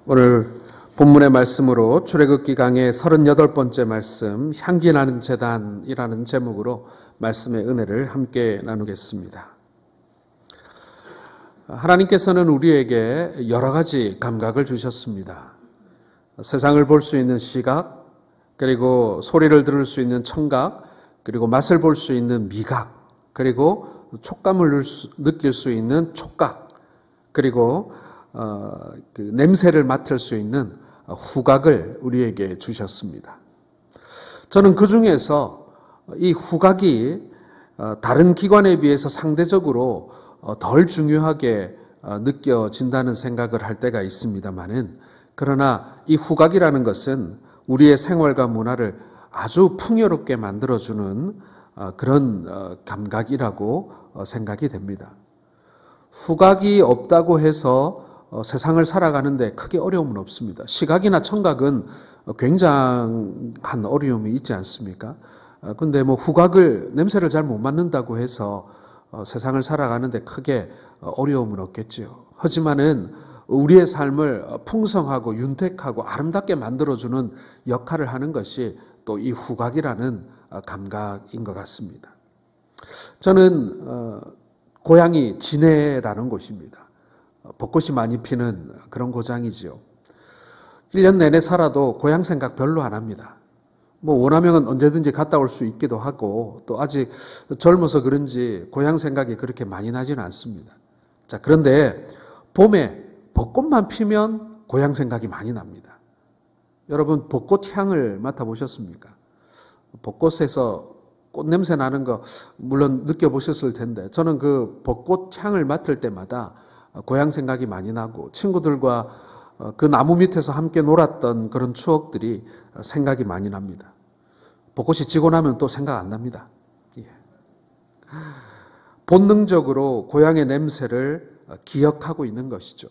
오늘 본문의 말씀으로 출애굽기 강의 38번째 말씀, 향기 나는 제단이라는 제목으로 말씀의 은혜를 함께 나누겠습니다. 하나님께서는 우리에게 여러 가지 감각을 주셨습니다. 세상을 볼 수 있는 시각, 그리고 소리를 들을 수 있는 청각, 그리고 맛을 볼 수 있는 미각, 그리고 촉감을 느낄 수 있는 촉각, 그리고 그 냄새를 맡을 수 있는 후각을 우리에게 주셨습니다. 저는 그 중에서 이 후각이 다른 기관에 비해서 상대적으로 덜 중요하게 느껴진다는 생각을 할 때가 있습니다만은, 그러나 이 후각이라는 것은 우리의 생활과 문화를 아주 풍요롭게 만들어주는 그런 감각이라고 생각이 됩니다. 후각이 없다고 해서 세상을 살아가는데 크게 어려움은 없습니다. 시각이나 청각은 굉장한 어려움이 있지 않습니까? 근데 후각을, 냄새를 잘 못 맡는다고 해서 세상을 살아가는데 크게 어려움은 없겠지요. 하지만은 우리의 삶을 풍성하고 윤택하고 아름답게 만들어주는 역할을 하는 것이 또 이 후각이라는 감각인 것 같습니다. 저는 고향이 진해라는 곳입니다. 벚꽃이 많이 피는 그런 고장이지요. 1년 내내 살아도 고향 생각 별로 안 합니다. 원하면 언제든지 갔다 올 수 있기도 하고, 또 아직 젊어서 그런지 고향 생각이 그렇게 많이 나지는 않습니다. 자, 그런데 봄에 벚꽃만 피면 고향 생각이 많이 납니다. 여러분, 벚꽃 향을 맡아보셨습니까? 벚꽃에서 꽃 냄새 나는 거 물론 느껴보셨을 텐데, 저는 그 벚꽃 향을 맡을 때마다 고향 생각이 많이 나고, 친구들과 그 나무 밑에서 함께 놀았던 그런 추억들이 생각이 많이 납니다. 벚꽃이 지고 나면 또 생각 안 납니다. 예. 본능적으로 고향의 냄새를 기억하고 있는 것이죠.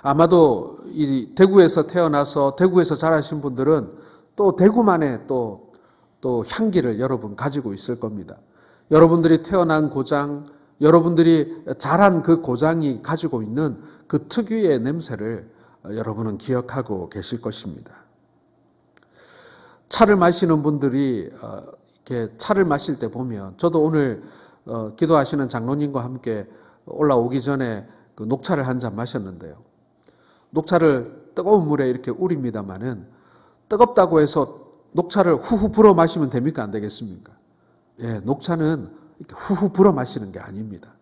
아마도 이 대구에서 태어나서 대구에서 자라신 분들은 또 대구만의 또 향기를 여러분 가지고 있을 겁니다. 여러분들이 태어난 고장, 여러분들이 자란 그 고장이 가지고 있는 그 특유의 냄새를 여러분은 기억하고 계실 것입니다. 차를 마시는 분들이 이렇게 차를 마실 때 보면, 저도 오늘 기도하시는 장로님과 함께 올라오기 전에 그 녹차를 한 잔 마셨는데요. 녹차를 뜨거운 물에 이렇게 우립니다마는, 뜨겁다고 해서 녹차를 후후 불어 마시면 됩니까? 안 되겠습니까? 예, 녹차는 이렇게 후후 불어 마시는 게 아닙니다.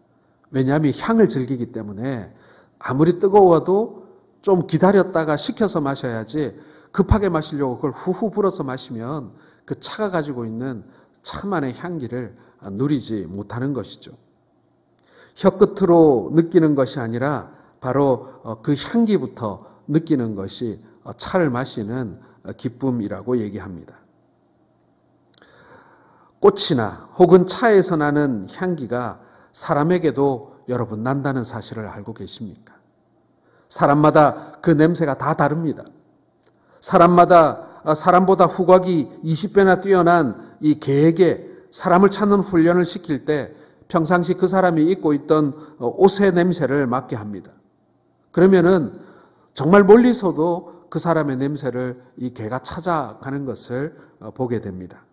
왜냐하면 향을 즐기기 때문에 아무리 뜨거워도 좀 기다렸다가 식혀서 마셔야지, 급하게 마시려고 그걸 후후 불어서 마시면 그 차가 가지고 있는 차만의 향기를 누리지 못하는 것이죠. 혀끝으로 느끼는 것이 아니라 바로 그 향기부터 느끼는 것이 차를 마시는 기쁨이라고 얘기합니다. 꽃이나 혹은 차에서 나는 향기가 사람에게도 여러분 난다는 사실을 알고 계십니까? 사람마다 그 냄새가 다 다릅니다. 사람보다 후각이 20배나 뛰어난 이 개에게 사람을 찾는 훈련을 시킬 때 평상시 그 사람이 입고 있던 옷의 냄새를 맡게 합니다. 그러면은 정말 멀리서도 그 사람의 냄새를 이 개가 찾아가는 것을 보게 됩니다.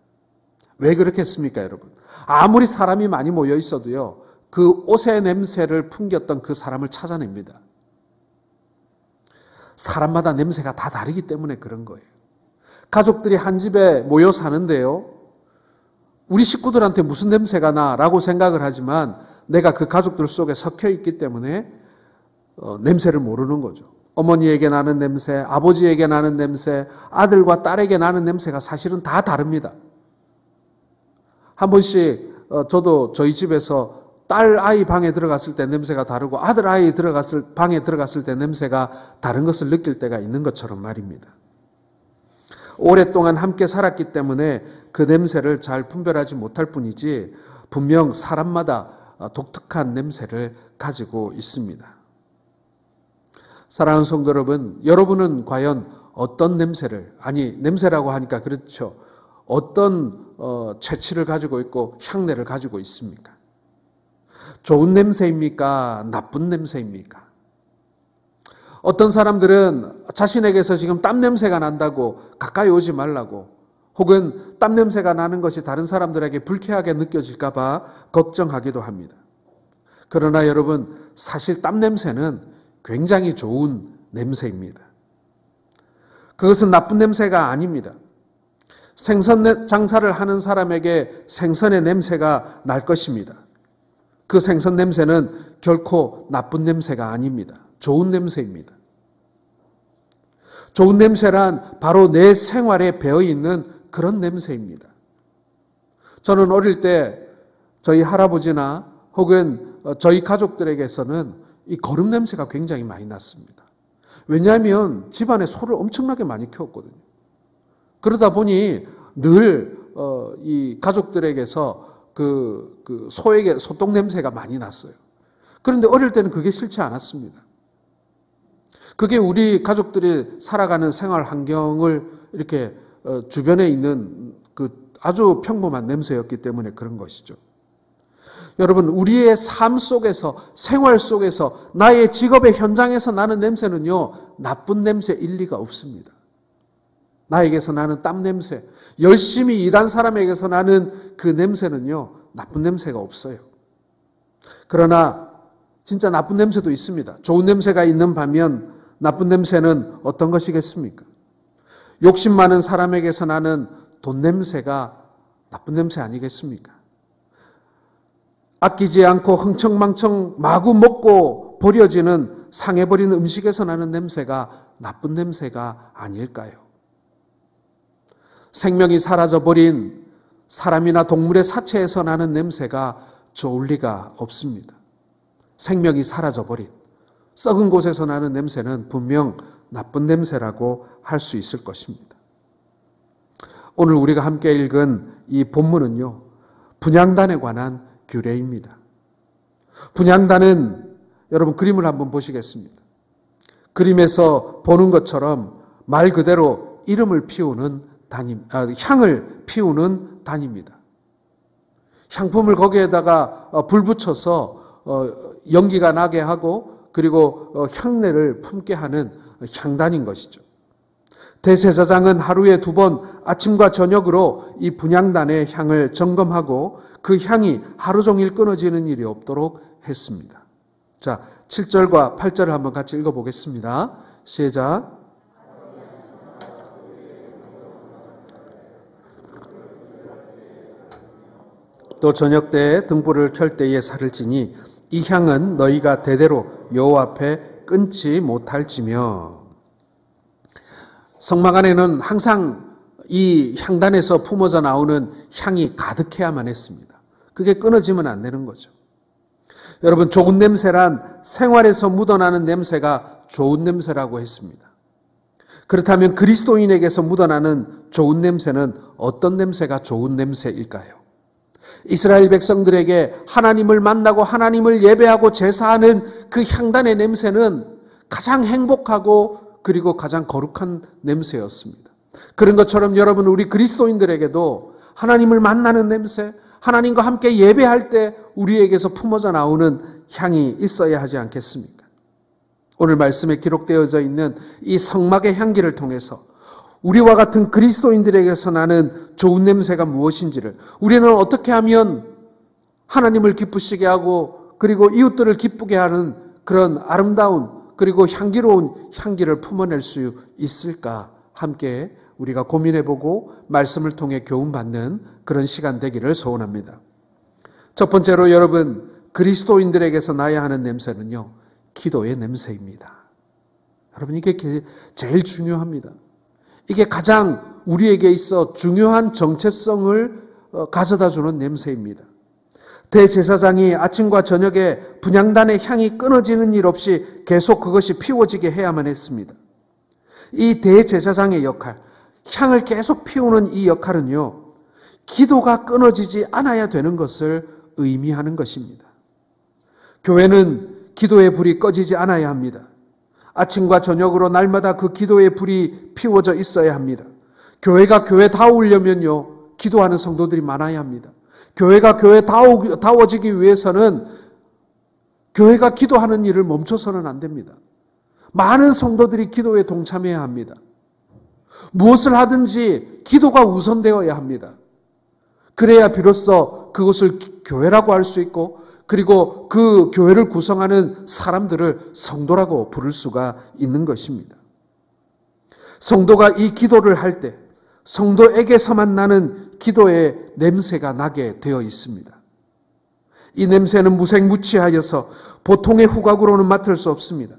왜 그렇겠습니까, 여러분? 아무리 사람이 많이 모여 있어도요, 그 옷의 냄새를 풍겼던 그 사람을 찾아냅니다. 사람마다 냄새가 다 다르기 때문에 그런 거예요. 가족들이 한 집에 모여 사는데요, 우리 식구들한테 무슨 냄새가 나라고 생각을 하지만 내가 그 가족들 속에 섞여 있기 때문에 냄새를 모르는 거죠. 어머니에게 나는 냄새, 아버지에게 나는 냄새, 아들과 딸에게 나는 냄새가 사실은 다 다릅니다. 한 번씩 저도 저희 집에서 딸 아이 방에 들어갔을 때 냄새가 다르고 아들 아이 방에 들어갔을 때 냄새가 다른 것을 느낄 때가 있는 것처럼 말입니다. 오랫동안 함께 살았기 때문에 그 냄새를 잘 분별하지 못할 뿐이지, 분명 사람마다 독특한 냄새를 가지고 있습니다. 사랑하는 성도 여러분, 여러분은 과연 어떤 냄새를, 냄새라고 하니까 그렇죠, 어떤 체취를 가지고 있고 향내를 가지고 있습니까? 좋은 냄새입니까? 나쁜 냄새입니까? 어떤 사람들은 자신에게서 지금 땀 냄새가 난다고 가까이 오지 말라고, 혹은 땀 냄새가 나는 것이 다른 사람들에게 불쾌하게 느껴질까 봐 걱정하기도 합니다. 그러나 여러분, 사실 땀 냄새는 굉장히 좋은 냄새입니다. 그것은 나쁜 냄새가 아닙니다. 생선 장사를 하는 사람에게 생선의 냄새가 날 것입니다. 그 생선 냄새는 결코 나쁜 냄새가 아닙니다. 좋은 냄새입니다. 좋은 냄새란 바로 내 생활에 배어있는 그런 냄새입니다. 저는 어릴 때 저희 할아버지나 혹은 저희 가족들에게서는 이 거름 냄새가 굉장히 많이 났습니다. 왜냐하면 집안에 소를 엄청나게 많이 키웠거든요. 그러다 보니 늘 이 가족들에게서 그 소에게 소똥 냄새가 많이 났어요. 그런데 어릴 때는 그게 싫지 않았습니다. 그게 우리 가족들이 살아가는 생활 환경을 이렇게 주변에 있는 그 아주 평범한 냄새였기 때문에 그런 것이죠. 여러분, 우리의 삶 속에서, 생활 속에서, 나의 직업의 현장에서 나는 냄새는요, 나쁜 냄새일 리가 없습니다. 나에게서 나는 땀 냄새, 열심히 일한 사람에게서 나는 그 냄새는요, 나쁜 냄새가 없어요. 그러나 진짜 나쁜 냄새도 있습니다. 좋은 냄새가 있는 반면 나쁜 냄새는 어떤 것이겠습니까? 욕심 많은 사람에게서 나는 돈 냄새가 나쁜 냄새 아니겠습니까? 아끼지 않고 흥청망청 마구 먹고 버려지는 상해버린 음식에서 나는 냄새가 나쁜 냄새가 아닐까요? 생명이 사라져버린 사람이나 동물의 사체에서 나는 냄새가 좋을 리가 없습니다. 생명이 사라져버린 썩은 곳에서 나는 냄새는 분명 나쁜 냄새라고 할 수 있을 것입니다. 오늘 우리가 함께 읽은 이 본문은요, 분향단에 관한 규례입니다. 분향단은 여러분 그림을 한번 보시겠습니다. 그림에서 보는 것처럼 말 그대로 이름을 피우는 향을 피우는 단입니다. 향품을 거기에다가 불 붙여서 연기가 나게 하고 그리고 향내를 품게 하는 향단인 것이죠. 대제사장은 하루에 2번 아침과 저녁으로 이 분향단의 향을 점검하고 그 향이 하루 종일 끊어지는 일이 없도록 했습니다. 자, 7절과 8절을 한번 같이 읽어보겠습니다. 시작. 또 저녁 때에 등불을 켤 때에 살을 찌니 이 향은 너희가 대대로 여호와 앞에 끊지 못할지며. 성막 안에는 항상 이 향단에서 품어져 나오는 향이 가득해야만 했습니다. 그게 끊어지면 안 되는 거죠. 여러분, 좋은 냄새란 생활에서 묻어나는 냄새가 좋은 냄새라고 했습니다. 그렇다면 그리스도인에게서 묻어나는 좋은 냄새는 어떤 냄새가 좋은 냄새일까요? 이스라엘 백성들에게 하나님을 만나고 하나님을 예배하고 제사하는 그 향단의 냄새는 가장 행복하고 그리고 가장 거룩한 냄새였습니다. 그런 것처럼 여러분, 우리 그리스도인들에게도 하나님을 만나는 냄새, 하나님과 함께 예배할 때 우리에게서 품어져 나오는 향이 있어야 하지 않겠습니까? 오늘 말씀에 기록되어져 있는 이 성막의 향기를 통해서 우리와 같은 그리스도인들에게서 나는 좋은 냄새가 무엇인지를, 우리는 어떻게 하면 하나님을 기쁘시게 하고 그리고 이웃들을 기쁘게 하는 그런 아름다운 그리고 향기로운 향기를 품어낼 수 있을까, 함께 우리가 고민해보고 말씀을 통해 교훈받는 그런 시간 되기를 소원합니다. 첫 번째로 여러분, 그리스도인들에게서 나야 하는 냄새는요, 기도의 냄새입니다. 여러분, 이게 제일 중요합니다. 이게 가장 우리에게 있어 중요한 정체성을 가져다주는 냄새입니다. 대제사장이 아침과 저녁에 분향단의 향이 끊어지는 일 없이 계속 그것이 피워지게 해야만 했습니다. 이 대제사장의 역할, 향을 계속 피우는 이 역할은요, 기도가 끊어지지 않아야 되는 것을 의미하는 것입니다. 교회는 기도의 불이 꺼지지 않아야 합니다. 아침과 저녁으로 날마다 그 기도의 불이 피워져 있어야 합니다. 교회가 교회다우려면요, 기도하는 성도들이 많아야 합니다. 교회가 교회다워지기 위해서는 교회가 기도하는 일을 멈춰서는 안 됩니다. 많은 성도들이 기도에 동참해야 합니다. 무엇을 하든지 기도가 우선되어야 합니다. 그래야 비로소 그것을 교회라고 할 수 있고, 그리고 그 교회를 구성하는 사람들을 성도라고 부를 수가 있는 것입니다. 성도가 이 기도를 할 때 성도에게서만 나는 기도의 냄새가 나게 되어 있습니다. 이 냄새는 무색무취하여서 보통의 후각으로는 맡을 수 없습니다.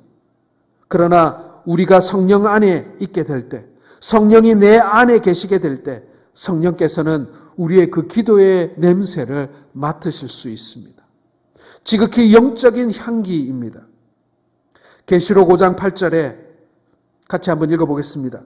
그러나 우리가 성령 안에 있게 될 때, 성령이 내 안에 계시게 될 때 성령께서는 우리의 그 기도의 냄새를 맡으실 수 있습니다. 지극히 영적인 향기입니다. 계시록 5장 8절에 같이 한번 읽어보겠습니다.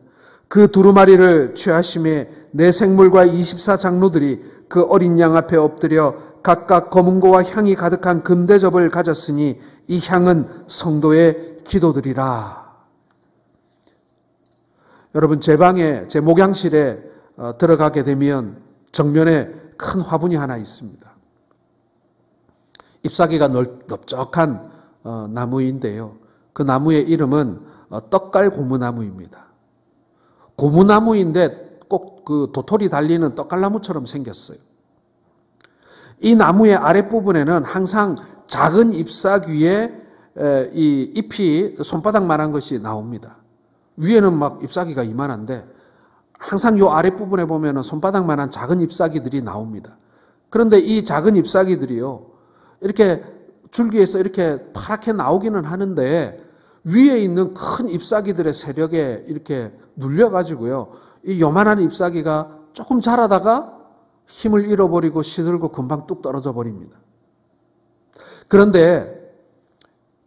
그 두루마리를 취하심에 내 생물과 24장로들이 그 어린 양 앞에 엎드려 각각 검은고와 향이 가득한 금대접을 가졌으니 이 향은 성도의 기도들이라. 여러분, 제 방에, 제 목양실에 들어가게 되면 정면에 큰 화분이 하나 있습니다. 잎사귀가 넓적한 나무인데요. 그 나무의 이름은 떡갈 고무나무입니다. 고무나무인데 꼭 그 도토리 달리는 떡갈나무처럼 생겼어요. 이 나무의 아랫부분에는 항상 작은 잎사귀에 이 잎이 손바닥만한 것이 나옵니다. 위에는 막 잎사귀가 이만한데 항상 요 아랫부분에 보면은 손바닥만한 작은 잎사귀들이 나옵니다. 그런데 이 작은 잎사귀들이요, 이렇게 줄기에서 이렇게 파랗게 나오기는 하는데 위에 있는 큰 잎사귀들의 세력에 이렇게 눌려가지고요, 이 요만한 잎사귀가 조금 자라다가 힘을 잃어버리고 시들고 금방 뚝 떨어져 버립니다. 그런데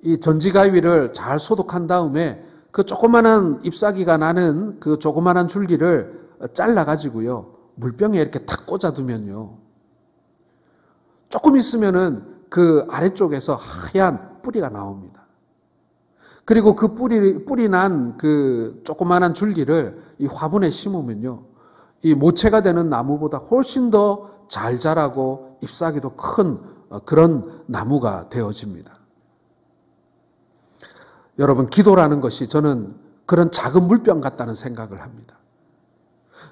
이 전지가위를 잘 소독한 다음에 그 조그만한 잎사귀가 나는 그 조그만한 줄기를 잘라가지고요, 물병에 이렇게 탁 꽂아두면요, 조금 있으면은 그 아래쪽에서 하얀 뿌리가 나옵니다. 그리고 그 뿌리 난 그 조그만한 줄기를 이 화분에 심으면요, 이 모체가 되는 나무보다 훨씬 더 잘 자라고 잎사귀도 큰 그런 나무가 되어집니다. 여러분, 기도라는 것이 저는 그런 작은 물병 같다는 생각을 합니다.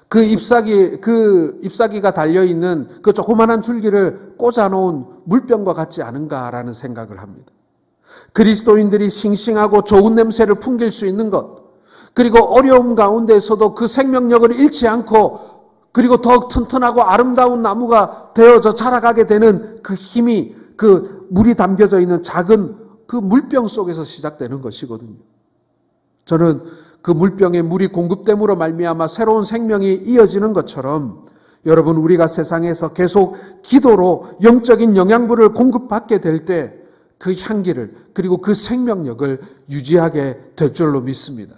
그 잎사귀가 달려있는 그 조그만한 줄기를 꽂아놓은 물병과 같지 않은가라는 생각을 합니다. 그리스도인들이 싱싱하고 좋은 냄새를 풍길 수 있는 것, 그리고 어려움 가운데서도 그 생명력을 잃지 않고 그리고 더욱 튼튼하고 아름다운 나무가 되어져 자라가게 되는 그 힘이 그 물이 담겨져 있는 작은 그 물병 속에서 시작되는 것이거든요. 저는 그 물병에 물이 공급됨으로 말미암아 새로운 생명이 이어지는 것처럼 여러분, 우리가 세상에서 계속 기도로 영적인 영양분을 공급받게 될 때 그 향기를, 그리고 그 생명력을 유지하게 될 줄로 믿습니다.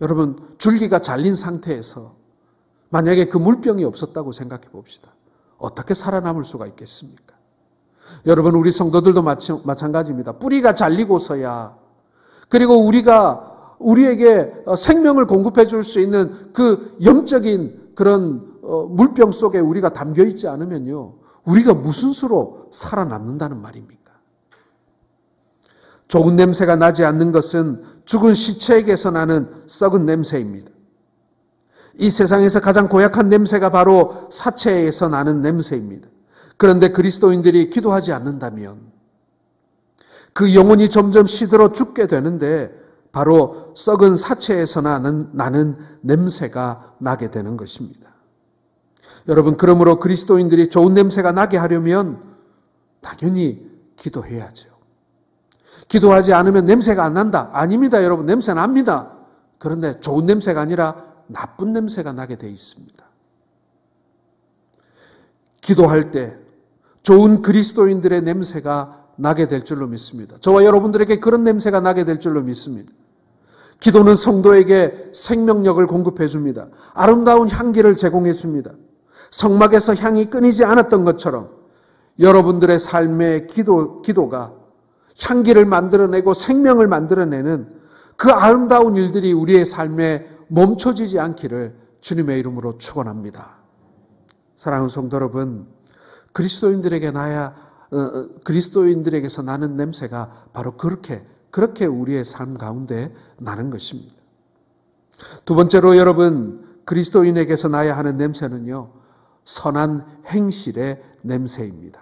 여러분, 줄기가 잘린 상태에서 만약에 그 물병이 없었다고 생각해 봅시다. 어떻게 살아남을 수가 있겠습니까? 여러분, 우리 성도들도 마찬가지입니다. 뿌리가 잘리고서야, 그리고 우리에게 생명을 공급해 줄 수 있는 그 영적인 그런 물병 속에 우리가 담겨 있지 않으면요, 우리가 무슨 수로 살아남는다는 말입니까? 좋은 냄새가 나지 않는 것은 죽은 시체에게서 나는 썩은 냄새입니다. 이 세상에서 가장 고약한 냄새가 바로 사체에서 나는 냄새입니다. 그런데 그리스도인들이 기도하지 않는다면 그 영혼이 점점 시들어 죽게 되는데 바로 썩은 사체에서 나는 냄새가 나게 되는 것입니다. 여러분, 그러므로 그리스도인들이 좋은 냄새가 나게 하려면 당연히 기도해야죠. 기도하지 않으면 냄새가 안 난다. 아닙니다, 여러분. 냄새 납니다. 그런데 좋은 냄새가 아니라 나쁜 냄새가 나게 돼 있습니다. 기도할 때 좋은 그리스도인들의 냄새가 나게 될 줄로 믿습니다. 저와 여러분들에게 그런 냄새가 나게 될 줄로 믿습니다. 기도는 성도에게 생명력을 공급해 줍니다. 아름다운 향기를 제공해 줍니다. 성막에서 향이 끊이지 않았던 것처럼 여러분들의 삶의 기도가 향기를 만들어내고 생명을 만들어내는 그 아름다운 일들이 우리의 삶에 멈춰지지 않기를 주님의 이름으로 축원합니다. 사랑하는 성도 여러분, 그리스도인들에게서 나는 냄새가 바로 그렇게 그렇게 우리의 삶 가운데 나는 것입니다. 두 번째로 여러분, 그리스도인에게서 나야 하는 냄새는요, 선한 행실의 냄새입니다.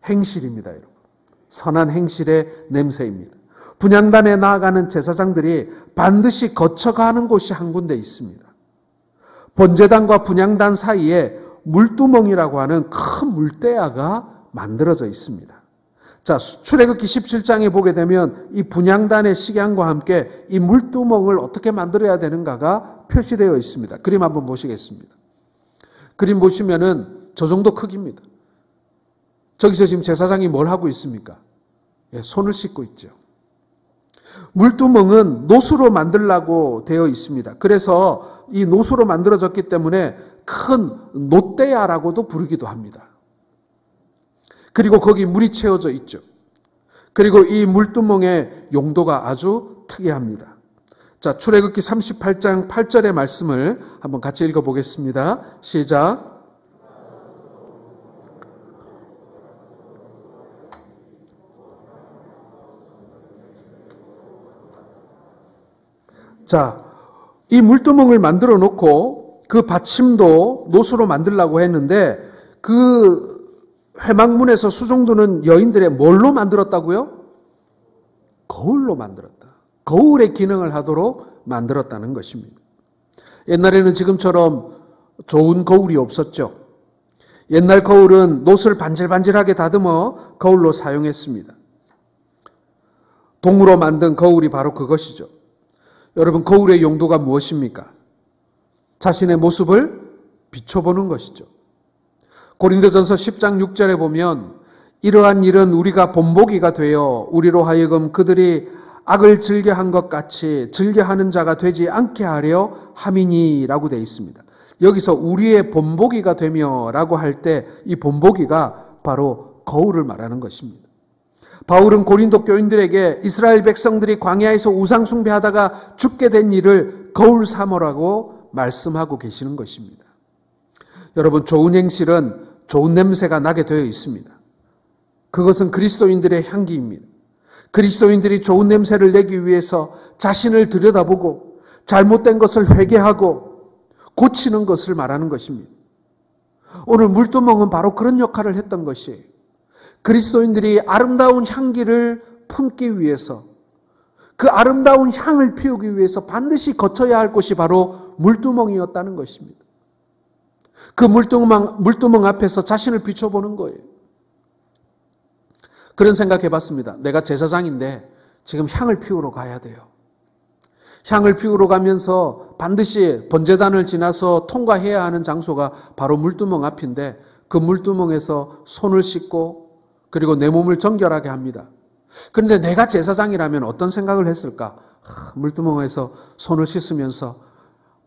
행실입니다, 여러분. 선한 행실의 냄새입니다. 분향단에 나아가는 제사장들이 반드시 거쳐가는 곳이 한 군데 있습니다. 번제단과 분향단 사이에 물두멍이라고 하는 큰 물대야가 만들어져 있습니다. 자, 출애굽기 17장에 보게 되면 이 분향단의 식양과 함께 이 물두멍을 어떻게 만들어야 되는가가 표시되어 있습니다. 그림 한번 보시겠습니다. 그림 보시면은 저 정도 크기입니다. 저기서 지금 제사장이 뭘 하고 있습니까? 예, 손을 씻고 있죠. 물두멍은 노수로 만들라고 되어 있습니다. 그래서 이 노수로 만들어졌기 때문에 큰 노대야라고도 부르기도 합니다. 그리고 거기 물이 채워져 있죠. 그리고 이 물두멍의 용도가 아주 특이합니다. 자, 출애굽기 38장 8절의 말씀을 한번 같이 읽어보겠습니다. 시작. 자, 이 물두멍을 만들어 놓고 그 받침도 노수로 만들려고 했는데 그 회막문에서 수종드는 여인들의 뭘로 만들었다고요? 거울로 만들었다. 거울의 기능을 하도록 만들었다는 것입니다. 옛날에는 지금처럼 좋은 거울이 없었죠. 옛날 거울은 노스를 반질반질하게 다듬어 거울로 사용했습니다. 동으로 만든 거울이 바로 그것이죠. 여러분, 거울의 용도가 무엇입니까? 자신의 모습을 비춰보는 것이죠. 고린도전서 10장 6절에 보면 이러한 일은 우리가 본보기가 되어 우리로 하여금 그들이 악을 즐겨한 것 같이 즐겨하는 자가 되지 않게 하려 함이니라고 되어 있습니다. 여기서 우리의 본보기가 되며 라고 할 때 이 본보기가 바로 거울을 말하는 것입니다. 바울은 고린도 교인들에게 이스라엘 백성들이 광야에서 우상 숭배하다가 죽게 된 일을 거울 삼으라고 말씀하고 계시는 것입니다. 여러분, 좋은 행실은 좋은 냄새가 나게 되어 있습니다. 그것은 그리스도인들의 향기입니다. 그리스도인들이 좋은 냄새를 내기 위해서 자신을 들여다보고 잘못된 것을 회개하고 고치는 것을 말하는 것입니다. 오늘 물두멍은 바로 그런 역할을 했던 것이에요. 그리스도인들이 아름다운 향기를 품기 위해서, 그 아름다운 향을 피우기 위해서 반드시 거쳐야 할 곳이 바로 물두멍이었다는 것입니다. 그 물두멍 앞에서 자신을 비춰보는 거예요. 그런 생각해 봤습니다. 내가 제사장인데 지금 향을 피우러 가야 돼요. 향을 피우러 가면서 반드시 번제단을 지나서 통과해야 하는 장소가 바로 물두멍 앞인데 그 물두멍에서 손을 씻고 그리고 내 몸을 정결하게 합니다. 그런데 내가 제사장이라면 어떤 생각을 했을까? 물두멍에서 손을 씻으면서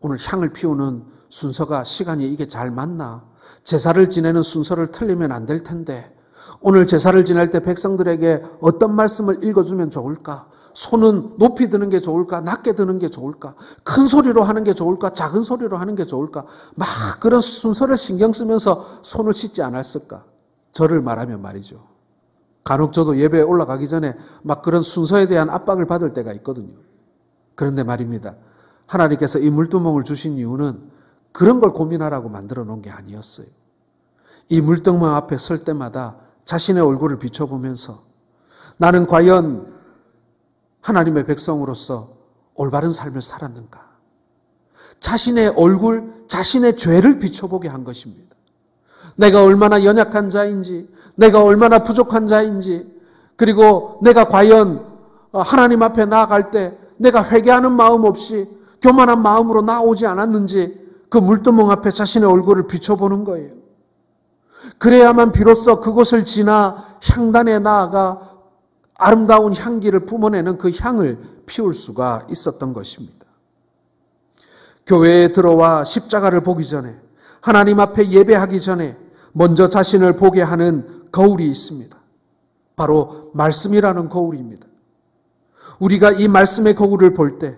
오늘 향을 피우는 순서가 시간이 이게 잘 맞나? 제사를 지내는 순서를 틀리면 안 될 텐데 오늘 제사를 지낼 때 백성들에게 어떤 말씀을 읽어주면 좋을까? 손은 높이 드는 게 좋을까? 낮게 드는 게 좋을까? 큰 소리로 하는 게 좋을까? 작은 소리로 하는 게 좋을까? 막 그런 순서를 신경 쓰면서 손을 씻지 않았을까? 저를 말하면 말이죠. 간혹 저도 예배에 올라가기 전에 막 그런 순서에 대한 압박을 받을 때가 있거든요. 그런데 말입니다. 하나님께서 이 물두멍을 주신 이유는 그런 걸 고민하라고 만들어 놓은 게 아니었어요. 이 물두멍 앞에 설 때마다 자신의 얼굴을 비춰보면서 나는 과연 하나님의 백성으로서 올바른 삶을 살았는가? 자신의 얼굴, 자신의 죄를 비춰보게 한 것입니다. 내가 얼마나 연약한 자인지, 내가 얼마나 부족한 자인지, 그리고 내가 과연 하나님 앞에 나아갈 때 내가 회개하는 마음 없이 교만한 마음으로 나오지 않았는지 그 물두멍 앞에 자신의 얼굴을 비춰보는 거예요. 그래야만 비로소 그곳을 지나 향단에 나아가 아름다운 향기를 뿜어내는 그 향을 피울 수가 있었던 것입니다. 교회에 들어와 십자가를 보기 전에, 하나님 앞에 예배하기 전에 먼저 자신을 보게 하는 거울이 있습니다. 바로 말씀이라는 거울입니다. 우리가 이 말씀의 거울을 볼 때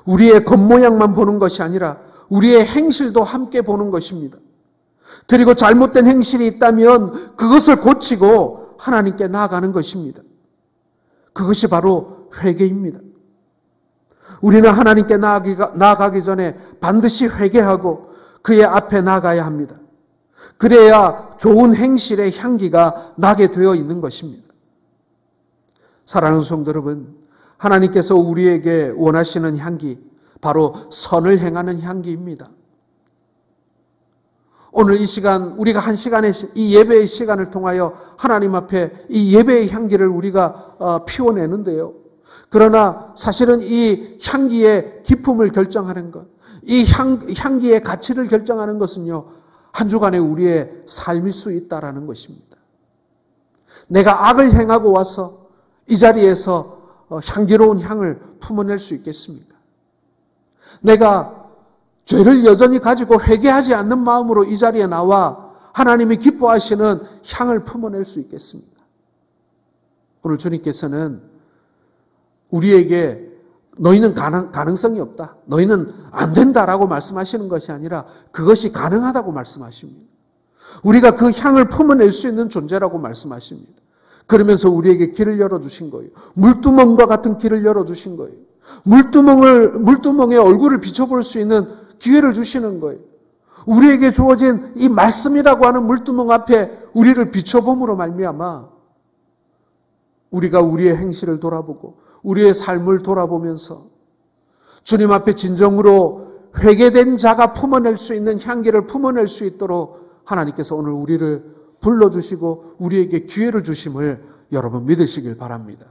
우리의 겉모양만 보는 것이 아니라 우리의 행실도 함께 보는 것입니다. 그리고 잘못된 행실이 있다면 그것을 고치고 하나님께 나아가는 것입니다. 그것이 바로 회개입니다. 우리는 하나님께 나아가기 전에 반드시 회개하고 그의 앞에 나가야 합니다. 그래야 좋은 행실의 향기가 나게 되어 있는 것입니다. 사랑하는 성도 여러분, 하나님께서 우리에게 원하시는 향기, 바로 선을 행하는 향기입니다. 오늘 이 시간, 우리가 한 시간의 이 예배의 시간을 통하여 하나님 앞에 이 예배의 향기를 우리가 피워내는데요. 그러나 사실은 이 향기의 기품을 결정하는 것, 이 향기의 가치를 결정하는 것은요, 한 주간의 우리의 삶일 수 있다라는 것입니다. 내가 악을 행하고 와서 이 자리에서 향기로운 향을 품어낼 수 있겠습니까? 내가 죄를 여전히 가지고 회개하지 않는 마음으로 이 자리에 나와 하나님이 기뻐하시는 향을 품어낼 수 있겠습니까? 오늘 주님께서는 우리에게 너희는 가능성이 없다, 너희는 안 된다라고 말씀하시는 것이 아니라 그것이 가능하다고 말씀하십니다. 우리가 그 향을 품어낼 수 있는 존재라고 말씀하십니다. 그러면서 우리에게 길을 열어주신 거예요. 물두멍과 같은 길을 열어주신 거예요. 물두멍에 얼굴을 비춰볼 수 있는 기회를 주시는 거예요. 우리에게 주어진 이 말씀이라고 하는 물두멍 앞에 우리를 비춰봄으로 말미암아 우리가 우리의 행실을 돌아보고 우리의 삶을 돌아보면서 주님 앞에 진정으로 회개된 자가 품어낼 수 있는 향기를 품어낼 수 있도록 하나님께서 오늘 우리를 불러주시고 우리에게 기회를 주심을 여러분 믿으시길 바랍니다.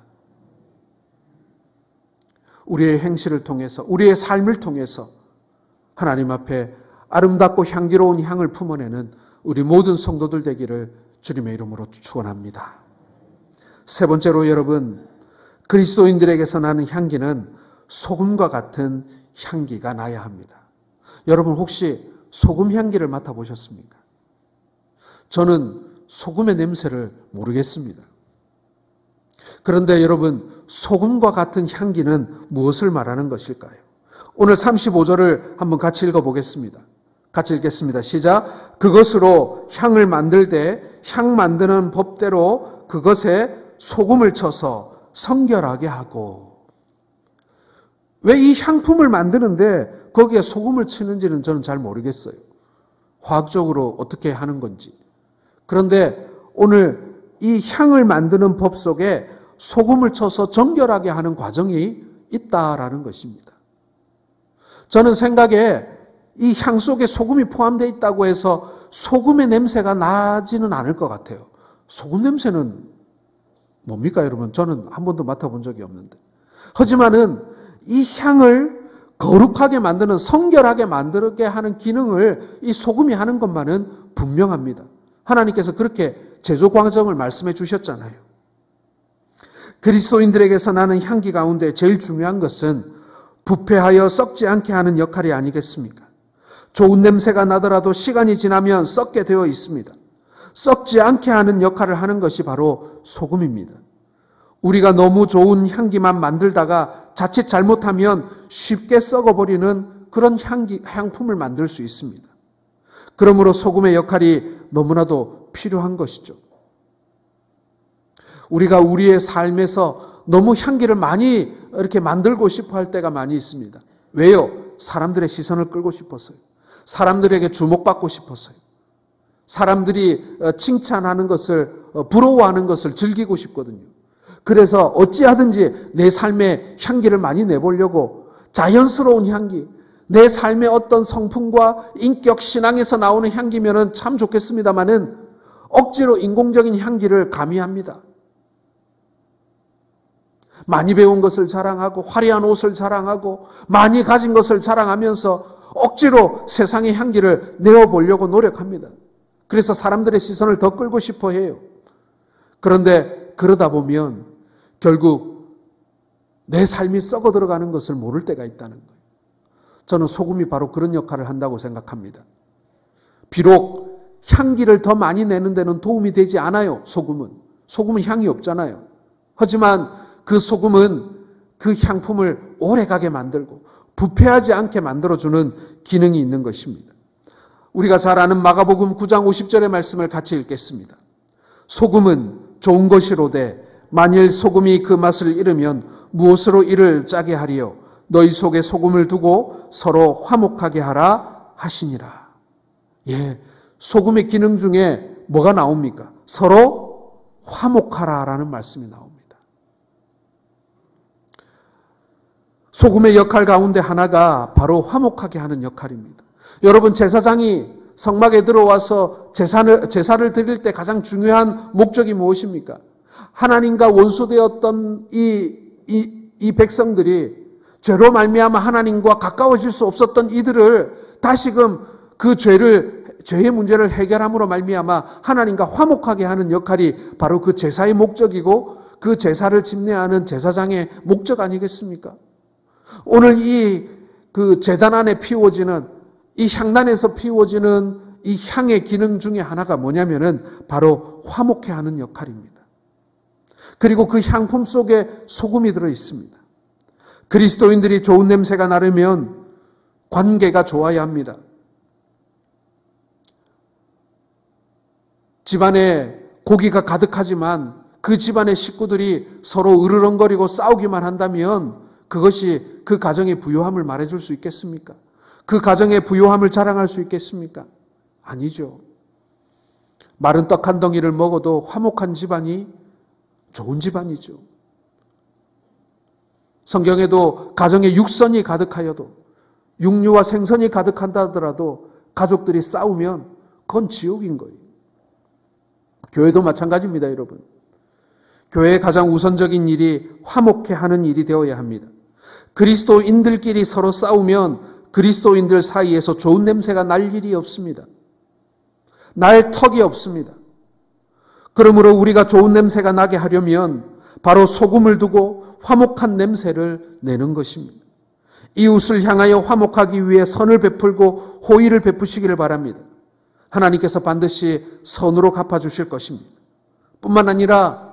우리의 행실을 통해서, 우리의 삶을 통해서 하나님 앞에 아름답고 향기로운 향을 품어내는 우리 모든 성도들 되기를 주님의 이름으로 축원합니다. 세 번째로 여러분, 그리스도인들에게서 나는 향기는 소금과 같은 향기가 나야 합니다. 여러분 혹시 소금 향기를 맡아보셨습니까? 저는 소금의 냄새를 모르겠습니다. 그런데 여러분, 소금과 같은 향기는 무엇을 말하는 것일까요? 오늘 35절을 한번 같이 읽어보겠습니다. 같이 읽겠습니다. 시작. 그것으로 향을 만들되 향 만드는 법대로 그것에 소금을 쳐서 성결하게 하고. 왜 이 향품을 만드는데 거기에 소금을 치는지는 저는 잘 모르겠어요. 화학적으로 어떻게 하는 건지. 그런데 오늘 이 향을 만드는 법 속에 소금을 쳐서 정결하게 하는 과정이 있다라는 것입니다. 저는 생각에 이 향 속에 소금이 포함되어 있다고 해서 소금의 냄새가 나지는 않을 것 같아요. 소금 냄새는 뭡니까 여러분? 저는 한 번도 맡아본 적이 없는데. 하지만은 이 향을 거룩하게 만드는, 성결하게 만들게 하는 기능을 이 소금이 하는 것만은 분명합니다. 하나님께서 그렇게 제조 과정을 말씀해 주셨잖아요. 그리스도인들에게서 나는 향기 가운데 제일 중요한 것은 부패하여 썩지 않게 하는 역할이 아니겠습니까? 좋은 냄새가 나더라도 시간이 지나면 썩게 되어 있습니다. 썩지 않게 하는 역할을 하는 것이 바로 소금입니다. 우리가 너무 좋은 향기만 만들다가 자칫 잘못하면 쉽게 썩어버리는 그런 향품을 만들 수 있습니다. 그러므로 소금의 역할이 너무나도 필요한 것이죠. 우리가 우리의 삶에서 너무 향기를 많이 이렇게 만들고 싶어 할 때가 많이 있습니다. 왜요? 사람들의 시선을 끌고 싶어서요. 사람들에게 주목받고 싶어서요. 사람들이 칭찬하는 것을, 부러워하는 것을 즐기고 싶거든요. 그래서 어찌하든지 내 삶의 향기를 많이 내보려고 자연스러운 향기, 내 삶의 어떤 성품과 인격, 신앙에서 나오는 향기면은 참 좋겠습니다만은 억지로 인공적인 향기를 가미합니다. 많이 배운 것을 자랑하고 화려한 옷을 자랑하고 많이 가진 것을 자랑하면서 억지로 세상의 향기를 내어보려고 노력합니다. 그래서 사람들의 시선을 더 끌고 싶어 해요. 그런데 그러다 보면 결국 내 삶이 썩어 들어가는 것을 모를 때가 있다는 거예요. 저는 소금이 바로 그런 역할을 한다고 생각합니다. 비록 향기를 더 많이 내는 데는 도움이 되지 않아요. 소금은 향이 없잖아요. 하지만 그 소금은 그 향품을 오래가게 만들고 부패하지 않게 만들어주는 기능이 있는 것입니다. 우리가 잘 아는 마가복음 9장 50절의 말씀을 같이 읽겠습니다. 소금은 좋은 것이로되 만일 소금이 그 맛을 잃으면 무엇으로 이를 짜게 하리요? 너희 속에 소금을 두고 서로 화목하게 하라 하시니라. 예, 소금의 기능 중에 뭐가 나옵니까? 서로 화목하라라는 말씀이 나옵니다. 소금의 역할 가운데 하나가 바로 화목하게 하는 역할입니다. 여러분, 제사장이 성막에 들어와서 제사를 드릴 때 가장 중요한 목적이 무엇입니까? 하나님과 원수되었던 이 백성들이 죄로 말미암아 하나님과 가까워질 수 없었던 이들을 다시금 그 죄의 문제를 해결함으로 말미암아 하나님과 화목하게 하는 역할이 바로 그 제사의 목적이고 그 제사를 집례하는 제사장의 목적 아니겠습니까? 오늘 그 제단 안에 피워지는 이 향단에서 피워지는 이 향의 기능 중에 하나가 뭐냐면은 바로 화목해 하는 역할입니다. 그리고 그 향품 속에 소금이 들어 있습니다. 그리스도인들이 좋은 냄새가 나려면 관계가 좋아야 합니다. 집안에 고기가 가득하지만 그 집안의 식구들이 서로 으르렁거리고 싸우기만 한다면 그것이 그 가정의 부요함을 말해줄 수 있겠습니까? 그 가정의 부요함을 자랑할 수 있겠습니까? 아니죠. 마른 떡 한 덩이를 먹어도 화목한 집안이 좋은 집안이죠. 성경에도 가정에 육선이 가득하여도 육류와 생선이 가득한다 하더라도 가족들이 싸우면 그건 지옥인 거예요. 교회도 마찬가지입니다, 여러분. 교회의 가장 우선적인 일이 화목해 하는 일이 되어야 합니다. 그리스도인들끼리 서로 싸우면 그리스도인들 사이에서 좋은 냄새가 날 일이 없습니다. 날 턱이 없습니다. 그러므로 우리가 좋은 냄새가 나게 하려면 바로 소금을 두고 화목한 냄새를 내는 것입니다. 이웃을 향하여 화목하기 위해 선을 베풀고 호의를 베푸시기를 바랍니다. 하나님께서 반드시 선으로 갚아주실 것입니다. 뿐만 아니라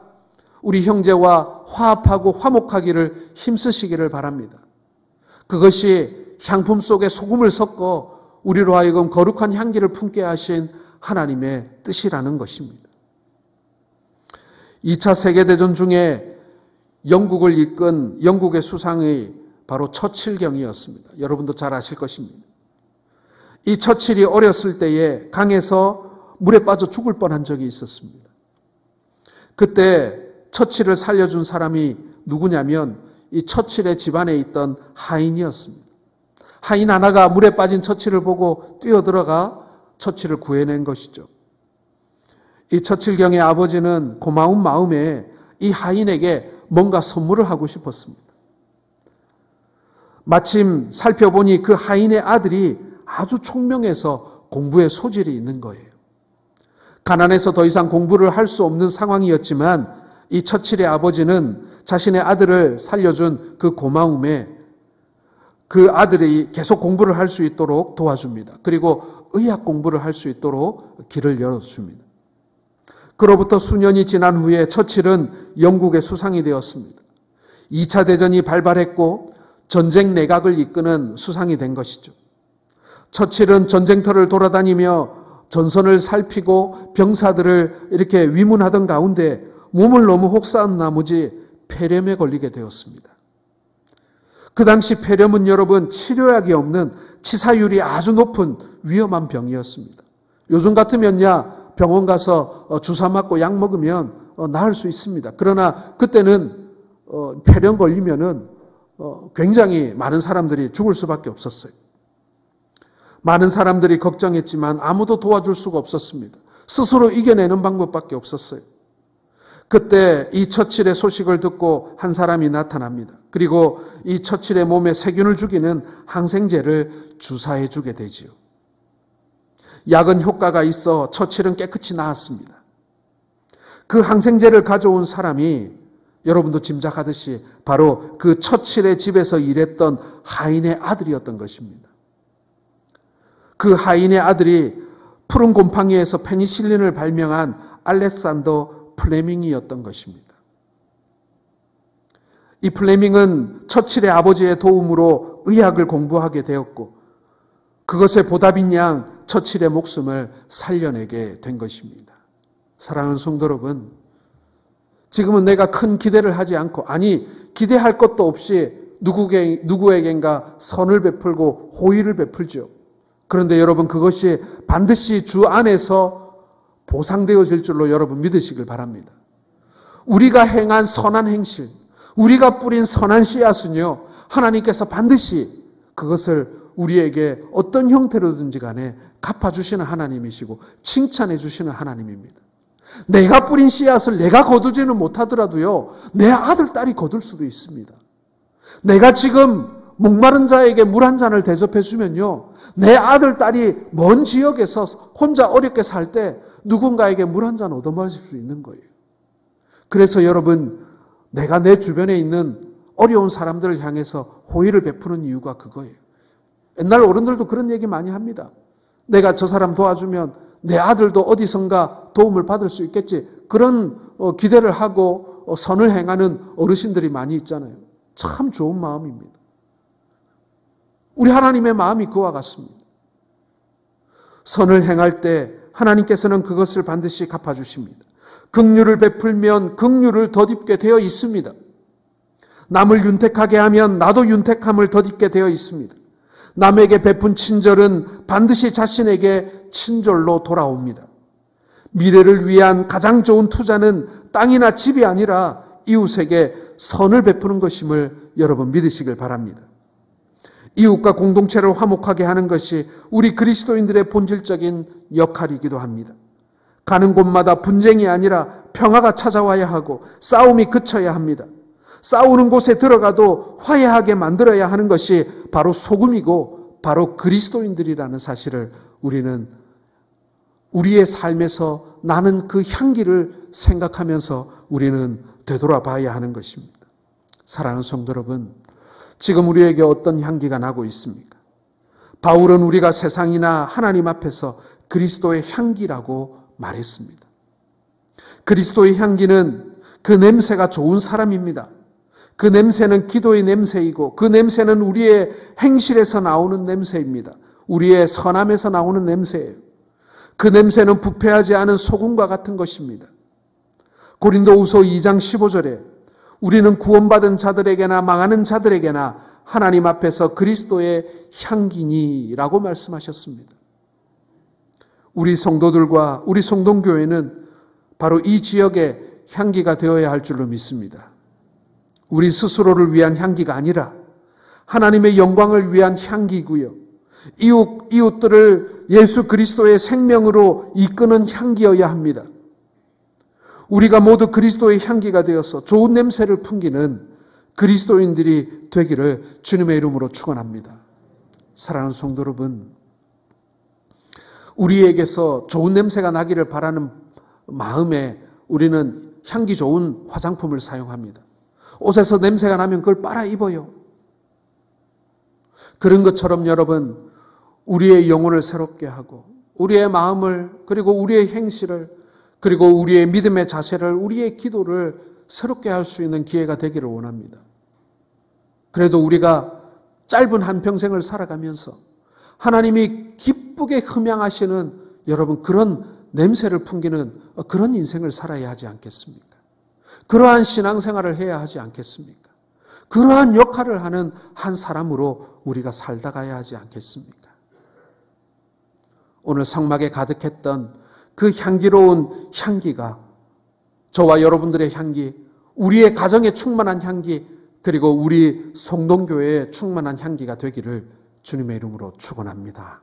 우리 형제와 화합하고 화목하기를 힘쓰시기를 바랍니다. 그것이 향품 속에 소금을 섞어 우리로 하여금 거룩한 향기를 품게 하신 하나님의 뜻이라는 것입니다. 2차 세계대전 중에 영국을 이끈 영국의 수상이 바로 처칠경이었습니다. 여러분도 잘 아실 것입니다. 이 처칠이 어렸을 때에 강에서 물에 빠져 죽을 뻔한 적이 있었습니다. 그때 처칠을 살려준 사람이 누구냐면 이 처칠의 집안에 있던 하인이었습니다. 하인 하나가 물에 빠진 처칠을 보고 뛰어들어가 처칠을 구해낸 것이죠. 이 처칠경의 아버지는 고마운 마음에 이 하인에게 뭔가 선물을 하고 싶었습니다. 마침 살펴보니 그 하인의 아들이 아주 총명해서 공부에 소질이 있는 거예요. 가난해서 더 이상 공부를 할 수 없는 상황이었지만 이 처칠의 아버지는 자신의 아들을 살려준 그 고마움에 그 아들이 계속 공부를 할 수 있도록 도와줍니다. 그리고 의학 공부를 할 수 있도록 길을 열어줍니다. 그로부터 수년이 지난 후에 처칠은 영국의 수상이 되었습니다. 2차 대전이 발발했고 전쟁 내각을 이끄는 수상이 된 것이죠. 처칠은 전쟁터를 돌아다니며 전선을 살피고 병사들을 이렇게 위문하던 가운데 몸을 너무 혹사한 나머지 폐렴에 걸리게 되었습니다. 그 당시 폐렴은 여러분 치료약이 없는 치사율이 아주 높은 위험한 병이었습니다. 요즘 같으면야 병원 가서 주사 맞고 약 먹으면 나을 수 있습니다. 그러나 그때는 폐렴 걸리면은 굉장히 많은 사람들이 죽을 수밖에 없었어요. 많은 사람들이 걱정했지만 아무도 도와줄 수가 없었습니다. 스스로 이겨내는 방법밖에 없었어요. 그때 이 처칠의 소식을 듣고 한 사람이 나타납니다. 그리고 이 처칠의 몸에 세균을 죽이는 항생제를 주사해 주게 되지요. 약은 효과가 있어 처칠은 깨끗이 나았습니다. 그 항생제를 가져온 사람이 여러분도 짐작하듯이 바로 그 처칠의 집에서 일했던 하인의 아들이었던 것입니다. 그 하인의 아들이 푸른 곰팡이에서 페니실린을 발명한 알렉산더 플레밍이었던 것입니다. 이 플레밍은 처칠의 아버지의 도움으로 의학을 공부하게 되었고 그것의 보답인 양 처칠의 목숨을 살려내게 된 것입니다. 사랑하는 성도 여러분, 지금은 내가 큰 기대를 하지 않고, 아니 기대할 것도 없이 누구에겐가 선을 베풀고 호의를 베풀죠. 그런데 여러분, 그것이 반드시 주 안에서 보상되어질 줄로 여러분 믿으시길 바랍니다. 우리가 행한 선한 행실, 우리가 뿌린 선한 씨앗은요, 하나님께서 반드시 그것을 우리에게 어떤 형태로든지 간에 갚아주시는 하나님이시고 칭찬해 주시는 하나님입니다. 내가 뿌린 씨앗을 내가 거두지는 못하더라도요, 내 아들, 딸이 거둘 수도 있습니다. 내가 지금 목마른 자에게 물 한 잔을 대접해 주면요, 내 아들, 딸이 먼 지역에서 혼자 어렵게 살 때 누군가에게 물 한 잔 얻어마실 수 있는 거예요. 그래서 여러분, 내가 내 주변에 있는 어려운 사람들을 향해서 호의를 베푸는 이유가 그거예요. 옛날 어른들도 그런 얘기 많이 합니다. 내가 저 사람 도와주면 내 아들도 어디선가 도움을 받을 수 있겠지. 그런 기대를 하고 선을 행하는 어르신들이 많이 있잖아요. 참 좋은 마음입니다. 우리 하나님의 마음이 그와 같습니다. 선을 행할 때 하나님께서는 그것을 반드시 갚아주십니다. 긍휼을 베풀면 긍휼을 덧입게 되어 있습니다. 남을 윤택하게 하면 나도 윤택함을 덧입게 되어 있습니다. 남에게 베푼 친절은 반드시 자신에게 친절로 돌아옵니다. 미래를 위한 가장 좋은 투자는 땅이나 집이 아니라 이웃에게 선을 베푸는 것임을 여러분 믿으시길 바랍니다. 이웃과 공동체를 화목하게 하는 것이 우리 그리스도인들의 본질적인 역할이기도 합니다. 가는 곳마다 분쟁이 아니라 평화가 찾아와야 하고 싸움이 그쳐야 합니다. 싸우는 곳에 들어가도 화해하게 만들어야 하는 것이 바로 소금이고 바로 그리스도인들이라는 사실을 우리는 우리의 삶에서 나는 그 향기를 생각하면서 우리는 되돌아봐야 하는 것입니다. 사랑하는 성도 여러분, 지금 우리에게 어떤 향기가 나고 있습니까? 바울은 우리가 세상이나 하나님 앞에서 그리스도의 향기라고 말했습니다. 그리스도의 향기는 그 냄새가 좋은 사람입니다. 그 냄새는 기도의 냄새이고 그 냄새는 우리의 행실에서 나오는 냄새입니다. 우리의 선함에서 나오는 냄새예요. 그 냄새는 부패하지 않은 소금과 같은 것입니다. 고린도후서 2장 15절에 우리는 구원받은 자들에게나 망하는 자들에게나 하나님 앞에서 그리스도의 향기니라고 말씀하셨습니다. 우리 성도들과 우리 성동교회는 바로 이 지역의 향기가 되어야 할 줄로 믿습니다. 우리 스스로를 위한 향기가 아니라 하나님의 영광을 위한 향기고요. 이웃들을 예수 그리스도의 생명으로 이끄는 향기여야 합니다. 우리가 모두 그리스도의 향기가 되어서 좋은 냄새를 풍기는 그리스도인들이 되기를 주님의 이름으로 축원합니다. 사랑하는 성도 여러분, 우리에게서 좋은 냄새가 나기를 바라는 마음에 우리는 향기 좋은 화장품을 사용합니다. 옷에서 냄새가 나면 그걸 빨아 입어요. 그런 것처럼 여러분, 우리의 영혼을 새롭게 하고 우리의 마음을, 그리고 우리의 행실을, 그리고 우리의 믿음의 자세를, 우리의 기도를 새롭게 할 수 있는 기회가 되기를 원합니다. 그래도 우리가 짧은 한평생을 살아가면서 하나님이 기쁘게 흠양하시는 여러분 그런 냄새를 풍기는 그런 인생을 살아야 하지 않겠습니까? 그러한 신앙생활을 해야 하지 않겠습니까? 그러한 역할을 하는 한 사람으로 우리가 살다 가야 하지 않겠습니까? 오늘 성막에 가득했던 그 향기로운 향기가 저와 여러분들의 향기, 우리의 가정에 충만한 향기, 그리고 우리 성동교회에 충만한 향기가 되기를 주님의 이름으로 축원합니다.